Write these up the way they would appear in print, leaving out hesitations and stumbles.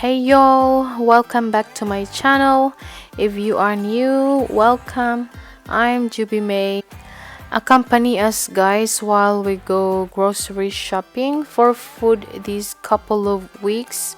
Hey y'all, welcome back to my channel. If you are new, welcome. I'm Joby. Accompany us guys while we go grocery shopping for food these couple of weeks.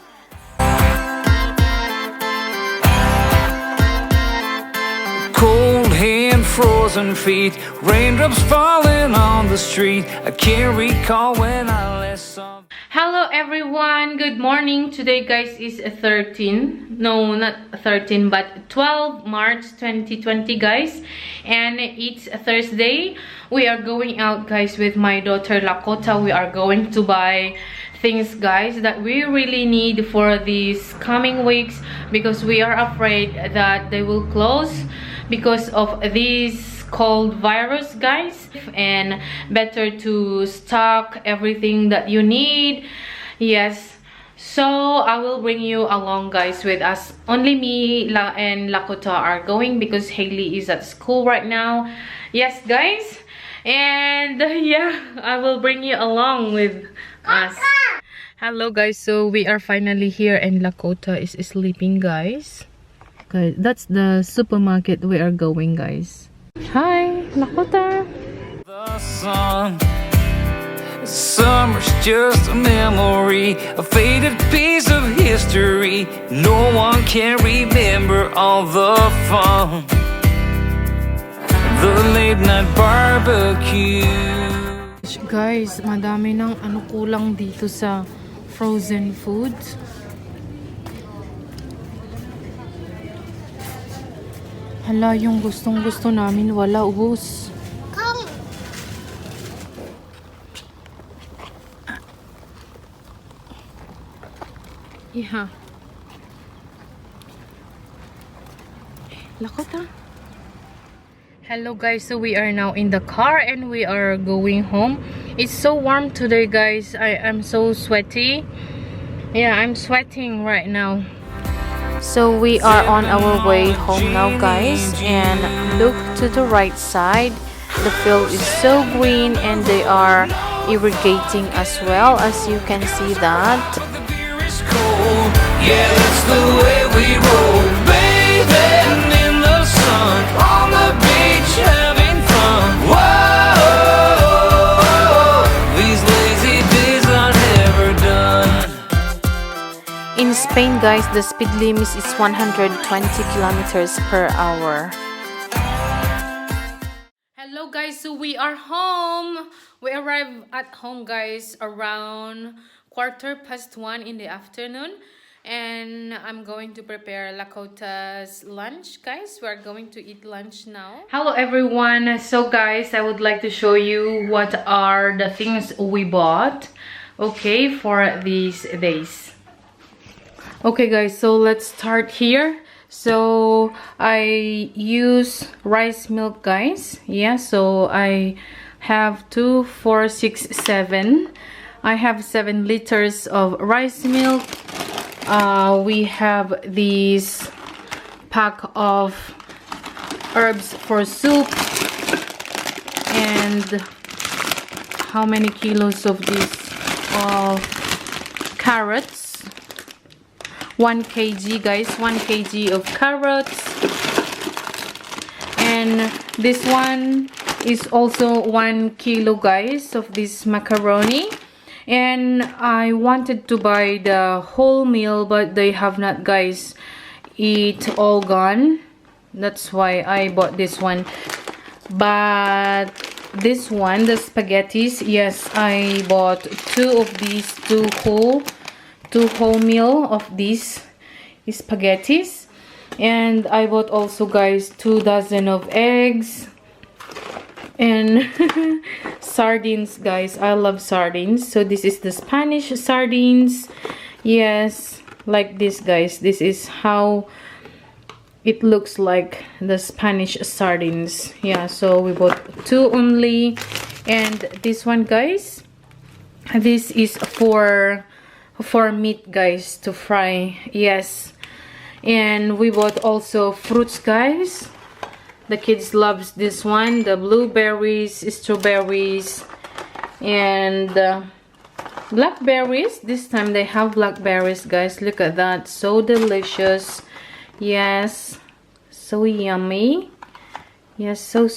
Cold hand, frozen feet, raindrops falling on the street. I can't recall when I last saw. Hello everyone, good morning. Today guys is 13, no not 13 but 12 March 2020 guys, and it's Thursday. We are going out guys with my daughter Lakota. We are going to buy things guys that we really need for these coming weeks, because we are afraid that they will close because of this cold virus guys, and better to stock everything that you need. Yes, so I will bring you along guys with us. Only me and Lakota are going because Haley is at school right now. Yes guys, and yeah, I will bring you along with us. Hello guys, so we are finally here and Lakota is sleeping guys. Okay, that's the supermarket we are going guys. Hi, Lakota. The sun, summer's just a memory, a faded piece of history. No one can remember all the fun, the late night barbecue. Guys, madami ng kulang dito sa frozen foods. Hala, yung gustong-gusto namin wala, ubos. Yeah. Lakota. Hello guys, so we are now in the car and we are going home. It's so warm today guys. I am so sweaty. Yeah, I'm sweating right now. So we are on our way home now guys, and look to the right side. The field is so green and they are irrigating as well, as you can see that. Yeah, that's the way we roll, bathing in the sun, on the beach having fun. Whoa, these lazy days are never done. In Spain guys, the speed limit is 120 kilometers per hour. Hello guys, so we are home. We arrived at home guys around 1:15 in the afternoon, and I'm going to prepare Lakota's lunch guys. We are going to eat lunch now. Hello everyone, so guys, I would like to show you what are the things we bought, okay, for these days. Okay guys, so let's start here. So I use rice milk guys. Yeah, so I have 2, 4, 6, 7. I have 7 liters of rice milk. We have these pack of herbs for soup, and how many kilos of this of carrots. 1 kg guys, 1 kg of carrots. And this one is also 1 kilo guys of this macaroni. And I wanted to buy the whole meal, but they have not guys, it all gone. That's why I bought this one. But this one, the spaghettis, yes, I bought 2 of these, 2 whole meal of these spaghettis. And I bought also guys 2 dozen of eggs and sardines guys. I love sardines. So this is the Spanish sardines. Yes, like this guys. This is how it looks like, the Spanish sardines. Yeah, so we bought 2 only. And this one guys, this is for meat guys, to fry. Yes, and we bought also fruits guys. The kids loves this one, the blueberries, strawberries, and blackberries. This time they have blackberries, guys. Look at that, so delicious. Yes, so yummy. Yes, so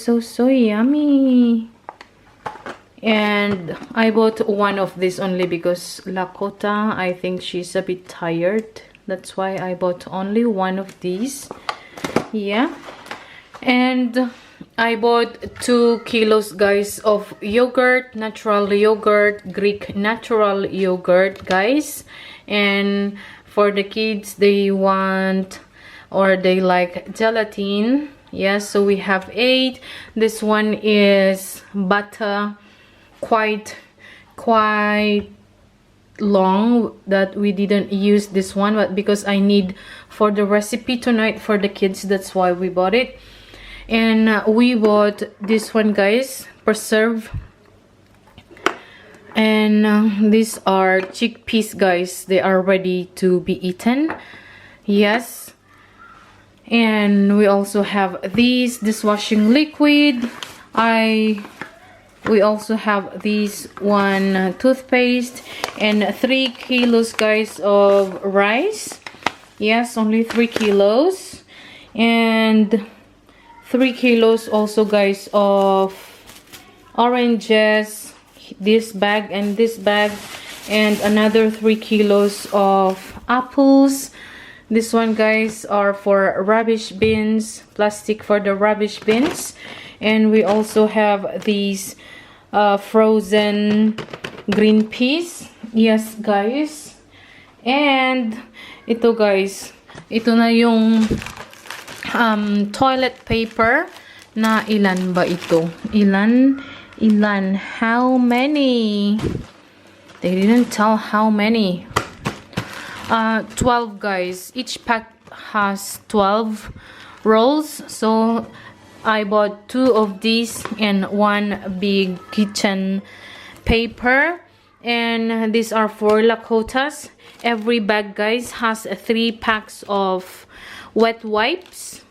yummy. And I bought one of this only because Lakota, I think she's a bit tired. That's why I bought only one of these. Yeah. And I bought 2 kilos, guys, of yogurt, natural yogurt, Greek natural yogurt, guys. And for the kids, they want or they like gelatin. Yes, so we have 8. This one is butter, quite long, that we didn't use this one, but because I need for the recipe tonight for the kids, that's why we bought it. And we bought this one, guys, preserve. And these are chickpeas, guys. They are ready to be eaten. Yes. And we also have these dishwashing liquid. We also have this one toothpaste and 3 kilos, guys, of rice. Yes, only 3 kilos. And 3 kilos also, guys, of oranges. This bag and this bag. And another 3 kilos of apples. This one, guys, are for rubbish bins, plastic for the rubbish bins. And we also have these frozen green peas. Yes, guys. And ito, guys, ito na yung toilet paper na ilan ba ito? Ilan? How many? They didn't tell how many. 12, guys. Each pack has 12 rolls. So I bought 2 of these and 1 big kitchen paper. And these are for Lakotas. Every bag, guys, has 3 packs of wet wipes.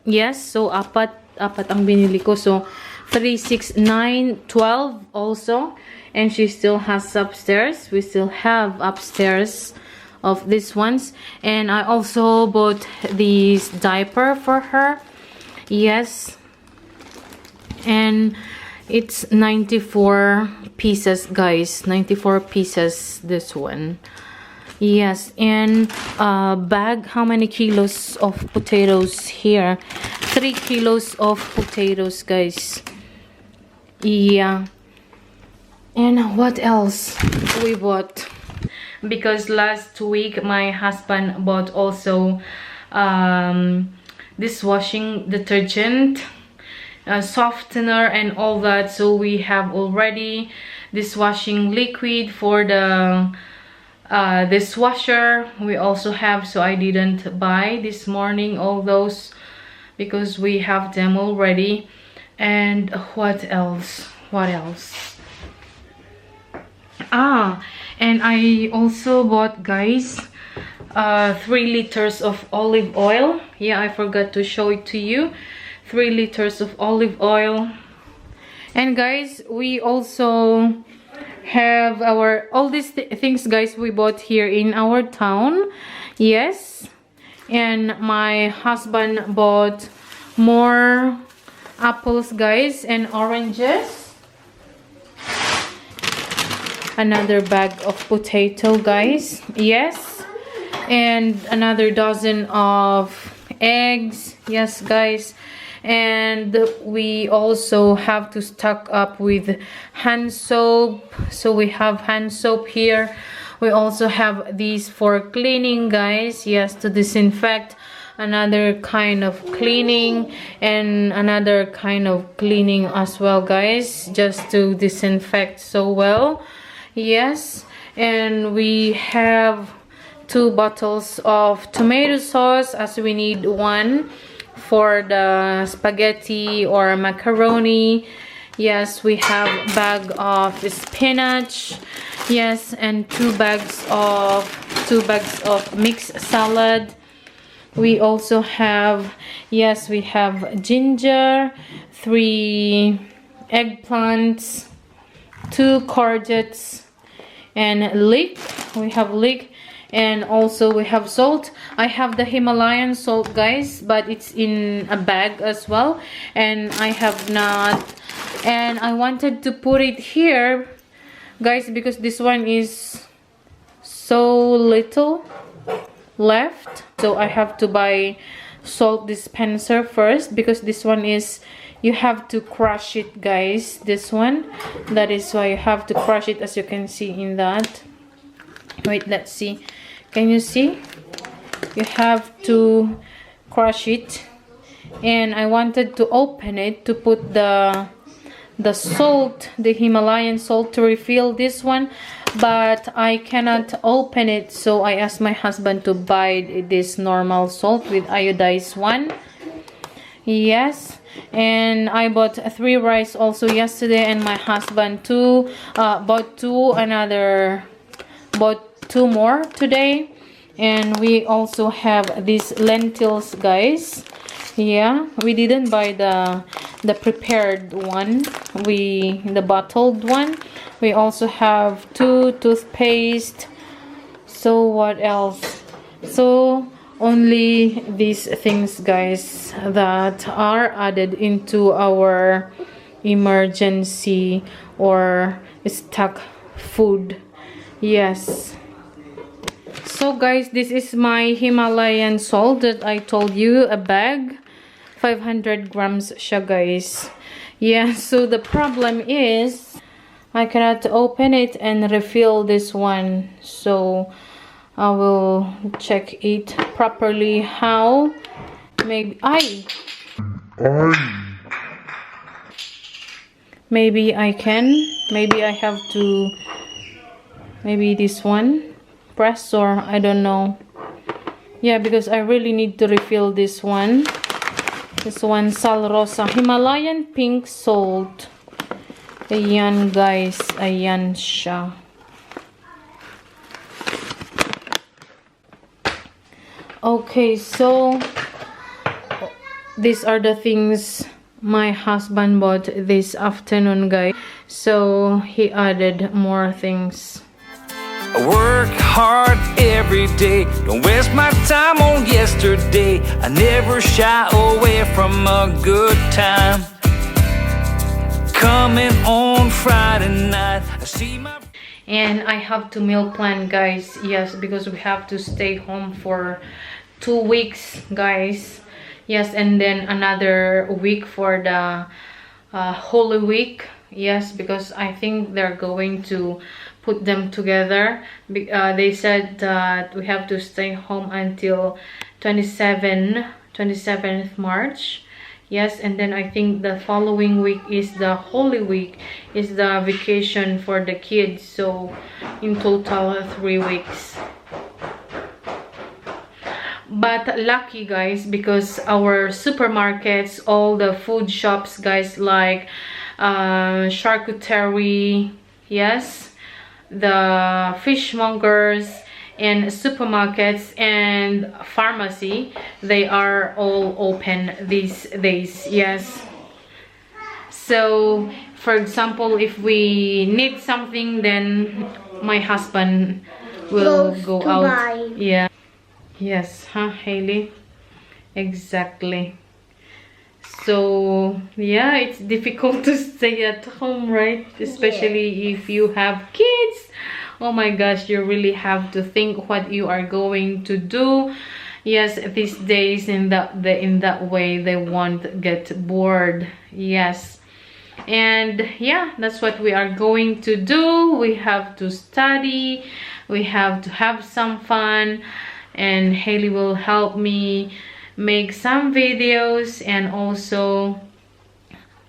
Yes, so apat ang binili ko. So 3, 6, 9, 12 also. And she still has upstairs. We still have upstairs of these ones. And I also bought this diaper for her. Yes. And it's 94 pieces, guys. 94 pieces, this one. Yes. And bag, how many kilos of potatoes here? 3 kilos of potatoes, guys. Yeah. And what else we bought? Because last week my husband bought also dishwashing detergent, softener and all that. So we have already dishwashing liquid for the dishwasher. We also have, so I didn't buy this morning all those because we have them already. And what else? And I also bought, guys, 3 liters of olive oil. Yeah, I forgot to show it to you. 3 liters of olive oil. And guys, we also have all these things, guys, we bought here in our town. Yes. And my husband bought more apples, guys, and oranges. Another bag of potato, guys. Yes. And another dozen of eggs. Yes, guys. And we also have to stock up with hand soap. So we have hand soap here. We also have these for cleaning, guys. Yes, to disinfect. Another kind of cleaning and another kind of cleaning as well, guys, just to disinfect so well. Yes. And we have 2 bottles of tomato sauce, as we need 1 for the spaghetti or macaroni. Yes, we have a bag of spinach. Yes, and 2 bags of mixed salad. We also have, yes, we have ginger, 3 eggplants, 2 courgettes, and leek. We have leek, and also we have salt. I have the Himalayan salt, guys, but it's in a bag as well, and I have not, and I wanted to put it here, guys, because this one is so little left, so I have to buy salt dispenser first, because this one is, you have to crush it, guys. This one, that is why you have to crush it, as you can see in that. Wait, let's see. Can you see? You have to crush it, and I wanted to open it to put the salt, the Himalayan salt, to refill this one, but I cannot open it, so I asked my husband to buy this normal salt with iodized one. Yes, and I bought 3 rice also yesterday, and my husband bought 2 more today. And we also have these lentils, guys. Yeah, we didn't buy the prepared one, the bottled one. We also have 2 toothpaste. So what else? So only these things, guys, that are added into our emergency or stock food. Yes. So guys, this is my Himalayan salt that I told you, a bag, 500 grams siya, guys. Yeah, so the problem is I cannot open it and refill this one, so I will check it properly how. Maybe I can, maybe I have to, maybe this one press, or I don't know. Yeah, because I really need to refill this one. This one, Sal Rosa Himalayan pink salt. Ayan, guys, ayan siya. Okay, so these are the things my husband bought this afternoon, guys. So he added more things. I work hard every day, don't waste my time on yesterday. I never shy away from a good time. Coming on Friday night, I see my... And I have to meal plan, guys. Yes, because we have to stay home for 2 weeks, guys. Yes, and then another week for the Holy Week. Yes, because I think they're going to put them together. They said that we have to stay home until 27th March. Yes, and then I think the following week is the Holy Week, is the vacation for the kids. So in total 3 weeks. But lucky, guys, because our supermarkets, all the food shops, guys, like charcuterie, yes, the fishmongers and supermarkets and pharmacy, they are all open these days. Yes, so for example, if we need something, then my husband will go out. Buy. Yeah. Yes, huh, Hailey? Exactly. So yeah, it's difficult to stay at home, right? Especially if you have kids. Oh my gosh, you really have to think what you are going to do. Yes, these days in that way they won't get bored. Yes, and yeah, that's what we are going to do. We have to study, we have to have some fun, and Hailey will help me make some videos and also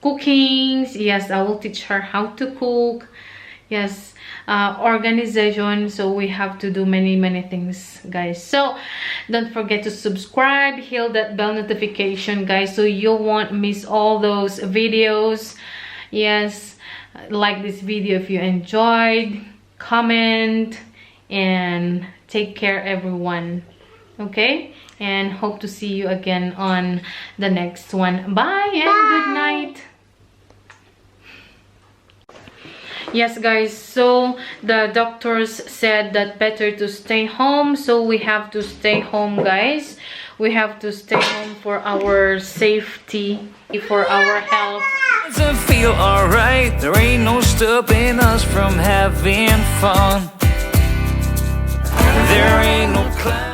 cookings. Yes, I will teach her how to cook. Yes, organization. So we have to do many things, guys. So don't forget to subscribe, hit that bell notification, guys, so you won't miss all those videos. Yes, like this video if you enjoyed, comment, and take care, everyone. Okay, and hope to see you again on the next one. Bye and good night. Yes, guys, so the doctors said that better to stay home, so we have to stay home, guys. We have to stay home for our safety, for our health. Doesn't feel alright. There ain't no stopping us from having fun. There ain't no cloud.